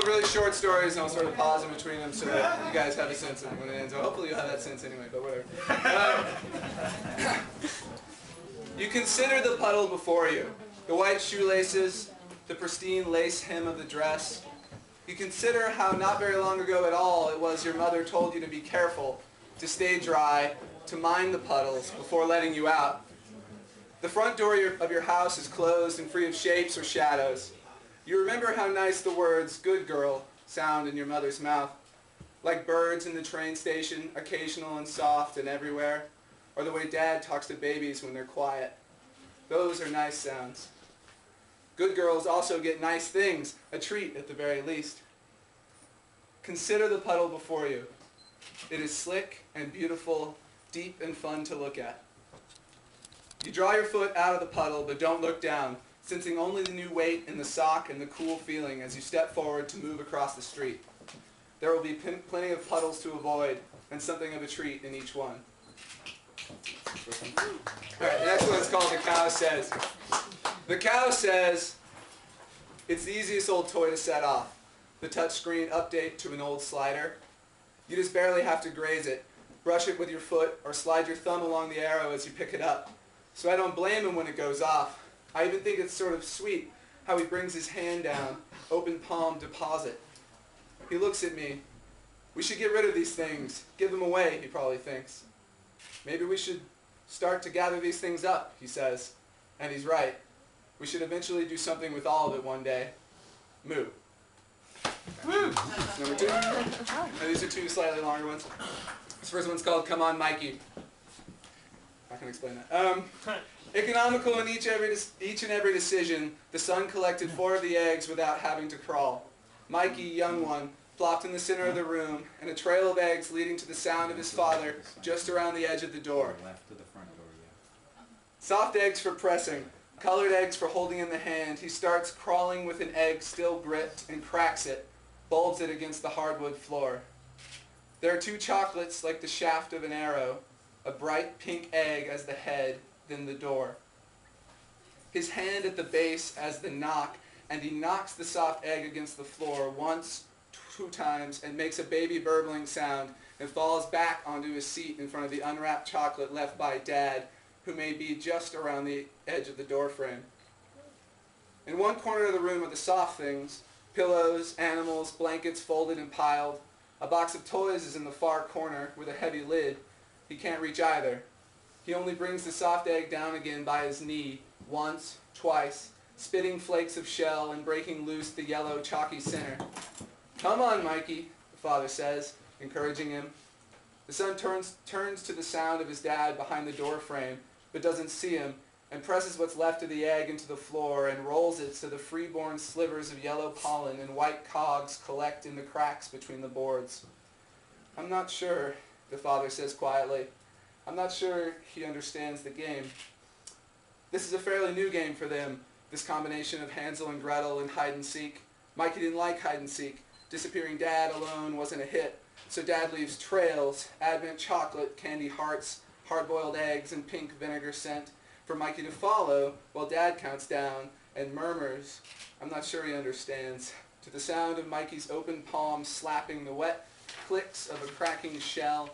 of really short stories, and I'll sort of pause in between them so that you guys have a sense of when it ends. Well, hopefully you'll have that sense anyway, but whatever. You consider the puddle before you, the white shoelaces, the pristine lace hem of the dress. You consider how not very long ago at all it was your mother told you to be careful, to stay dry, to mind the puddles before letting you out. The front door of your house is closed and free of shapes or shadows. You remember how nice the words, "good girl," sound in your mother's mouth, like birds in the train station, occasional and soft and everywhere, or the way Dad talks to babies when they're quiet. Those are nice sounds. Good girls also get nice things, a treat at the very least. Consider the puddle before you. It is slick and beautiful, deep and fun to look at. You draw your foot out of the puddle, but don't look down, sensing only the new weight in the sock and the cool feeling as you step forward to move across the street. There will be plenty of puddles to avoid, and something of a treat in each one. Alright, the next one is called The Cow Says. The cow says, it's the easiest old toy to set off. The touchscreen update to an old slider. You just barely have to graze it, brush it with your foot, or slide your thumb along the arrow as you pick it up. So I don't blame him when it goes off. I even think it's sort of sweet how he brings his hand down, open palm deposit. He looks at me. We should get rid of these things, give them away, he probably thinks. Maybe we should start to gather these things up, he says. And he's right. We should eventually do something with all of it one day. Moo. Woo! Number 2. Now, these are 2 slightly longer ones. This first one's called Come On Mikey. I can explain that. Economical in each and every decision, the son collected 4 of the eggs without having to crawl. Mikey, young one, flopped in the center of the room, and a trail of eggs leading to the sound of his father just around the edge of the door. Soft eggs for pressing, colored eggs for holding in the hand. He starts crawling with an egg still gripped and cracks it, bulbs it against the hardwood floor. There are 2 chocolates like the shaft of an arrow, a bright pink egg as the head, then the door. His hand at the base as the knock, and he knocks the soft egg against the floor once, 2 times, and makes a baby burbling sound and falls back onto his seat in front of the unwrapped chocolate left by Dad, who may be just around the edge of the door frame. In one corner of the room are the soft things, pillows, animals, blankets folded and piled. A box of toys is in the far corner with a heavy lid. He can't reach either. He only brings the soft egg down again by his knee, once, twice, spitting flakes of shell and breaking loose the yellow chalky center. Come on, Mikey, the father says, encouraging him. The son turns to the sound of his dad behind the door frame, but doesn't see him, and presses what's left of the egg into the floor and rolls it so the freeborn slivers of yellow pollen and white cogs collect in the cracks between the boards. I'm not sure, the father says quietly. I'm not sure he understands the game. This is a fairly new game for them, this combination of Hansel and Gretel and hide and seek. Mikey didn't like hide and seek. Disappearing Dad alone wasn't a hit, so Dad leaves trails, Advent chocolate, candy hearts, hard-boiled eggs, and pink vinegar scent for Mikey to follow while Dad counts down and murmurs, I'm not sure he understands, to the sound of Mikey's open palm slapping the wet clicks of a cracking shell.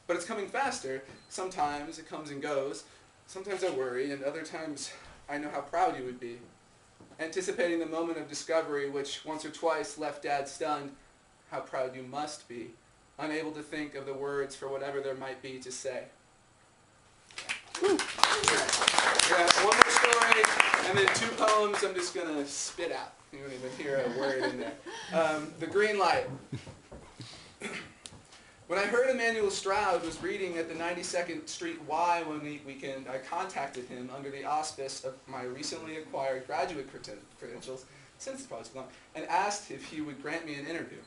But it's coming faster. Sometimes it comes and goes. Sometimes I worry, and other times I know how proud you would be. Anticipating the moment of discovery which once or twice left Dad stunned, how proud you must be, unable to think of the words for whatever there might be to say. Yeah, one more story, and then 2 poems I'm just going to spit out. You won't even hear a word in there. The Green Light. When I heard Emanuel Stroud was reading at the 92nd Street Y one weekend, I contacted him under the auspice of my recently acquired graduate credentials, since it's probably too long, and asked if he would grant me an interview.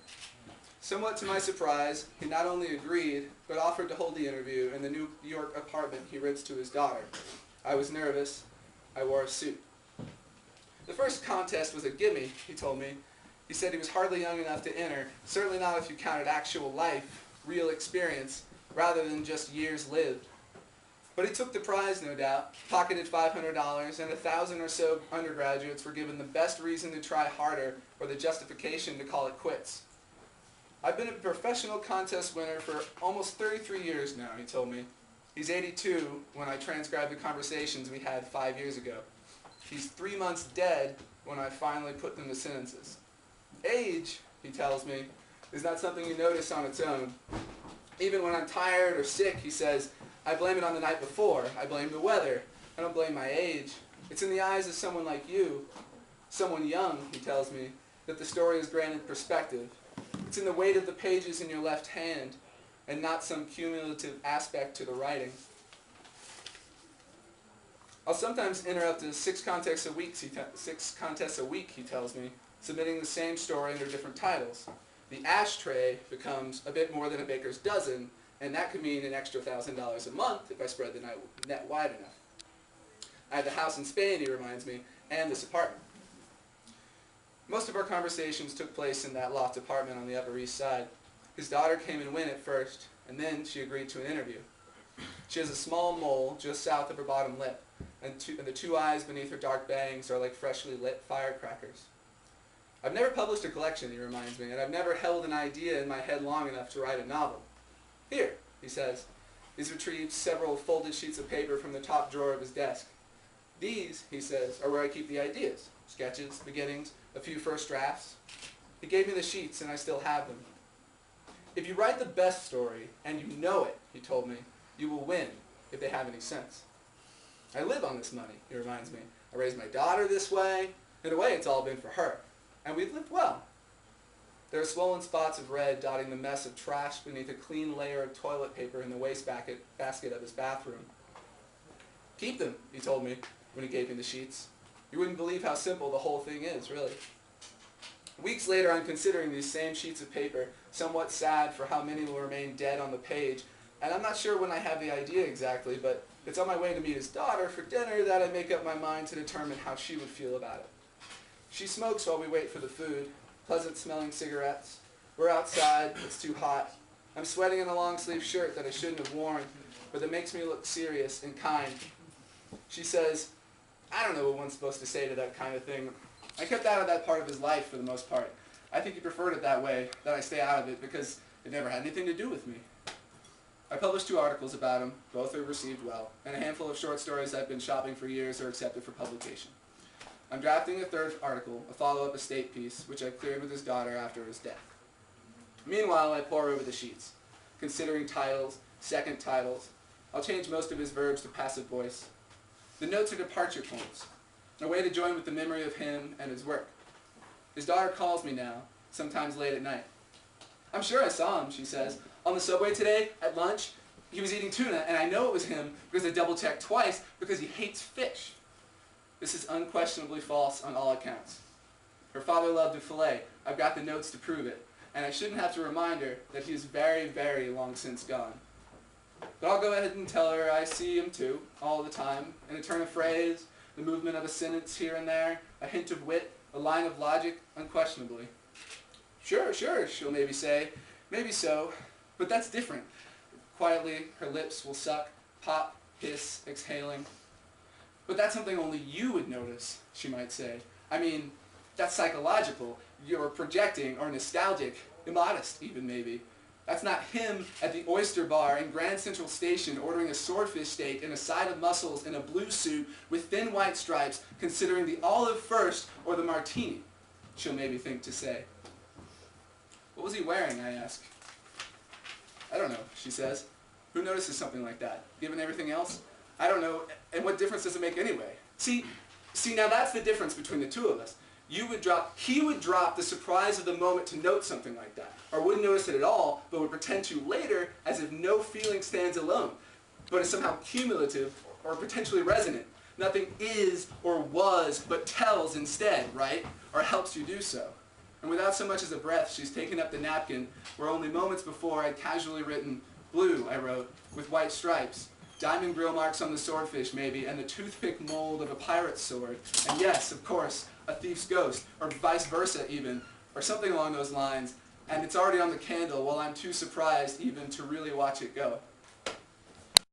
Somewhat to my surprise, he not only agreed, but offered to hold the interview in the New York apartment he rents to his daughter. I was nervous. I wore a suit. The first contest was a gimme, he told me. He said he was hardly young enough to enter, certainly not if you counted actual life, real experience, rather than just years lived. But he took the prize, no doubt, pocketed $500, and 1,000 or so undergraduates were given the best reason to try harder or the justification to call it quits. I've been a professional contest winner for almost 33 years now, he told me. He's 82 when I transcribed the conversations we had 5 years ago. He's 3 months dead when I finally put them to sentences. Age, he tells me, is not something you notice on its own. Even when I'm tired or sick, he says, I blame it on the night before. I blame the weather. I don't blame my age. It's in the eyes of someone like you, someone young, he tells me, that the story is granted perspective. It's in the weight of the pages in your left hand and not some cumulative aspect to the writing. I'll sometimes enter up to 6 contests a week, he tells me, submitting the same story under different titles. The ashtray becomes a bit more than a baker's dozen, and that could mean an extra $1,000 a month if I spread the net wide enough. I have the house in Spain, he reminds me, and this apartment. Most of our conversations took place in that loft apartment on the Upper East Side. His daughter came and went at first, and then she agreed to an interview. She has a small mole just south of her bottom lip, and the 2 eyes beneath her dark bangs are like freshly lit firecrackers. I've never published a collection, he reminds me, and I've never held an idea in my head long enough to write a novel. Here, he says. He's retrieved several folded sheets of paper from the top drawer of his desk. These, he says, are where I keep the ideas. Sketches, beginnings, a few first drafts. He gave me the sheets, and I still have them. If you write the best story, and you know it, he told me, you will win, if they have any sense. I live on this money, he reminds me. I raised my daughter this way. In a way, it's all been for her. And we've lived well. There are swollen spots of red dotting the mess of trash beneath a clean layer of toilet paper in the wastebasket of his bathroom. Keep them, he told me when he gave me the sheets. You wouldn't believe how simple the whole thing is, really. Weeks later, I'm considering these same sheets of paper, somewhat sad for how many will remain dead on the page, and I'm not sure when I have the idea exactly, but it's on my way to meet his daughter for dinner that I make up my mind to determine how she would feel about it. She smokes while we wait for the food, pleasant-smelling cigarettes. We're outside, it's too hot. I'm sweating in a long-sleeve shirt that I shouldn't have worn, but that makes me look serious and kind. She says, I don't know what one's supposed to say to that kind of thing. I kept out of that part of his life for the most part. I think he preferred it that way, that I stay out of it, because it never had anything to do with me. I published 2 articles about him, both are received well, and a handful of short stories I've been shopping for years are accepted for publication. I'm drafting a 3rd article, a follow-up estate piece, which I cleared with his daughter after his death. Meanwhile, I pore over the sheets, considering titles, second titles. I'll change most of his verbs to passive voice. The notes are departure points, a way to join with the memory of him and his work. His daughter calls me now, sometimes late at night. I'm sure I saw him, she says. On the subway today, at lunch, he was eating tuna, and I know it was him because I double-checked twice because he hates fish. This is unquestionably false on all accounts. Her father loved a fillet. I've got the notes to prove it, and I shouldn't have to remind her that he is very, very long since gone. But I'll go ahead and tell her I see him too, all the time, in a turn of phrase, the movement of a sentence here and there, a hint of wit, a line of logic, unquestionably. Sure, she'll maybe say. Maybe so, but that's different. Quietly, her lips will suck, pop, hiss, exhaling. But that's something only you would notice, she might say. I mean, that's psychological. You're projecting, or nostalgic, immodest even maybe. That's not him at the oyster bar in Grand Central Station ordering a swordfish steak and a side of mussels in a blue suit with thin white stripes, considering the olive first or the martini, she'll maybe think to say. What was he wearing, I ask. I don't know, she says. Who notices something like that? Given everything else? I don't know, and what difference does it make anyway? See, now that's the difference between the two of us. He would drop the surprise of the moment to note something like that, or wouldn't notice it at all, but would pretend to later as if no feeling stands alone, but is somehow cumulative or potentially resonant. Nothing is or was, but tells instead, right? Or helps you do so. And without so much as a breath, she's taken up the napkin where only moments before I'd casually written, blue, I wrote, with white stripes. Diamond grill marks on the swordfish, maybe, and the toothpick mold of a pirate's sword. And yes, of course, a thief's ghost, or vice versa even, or something along those lines. And it's already on the candle while I'm too surprised even to really watch it go.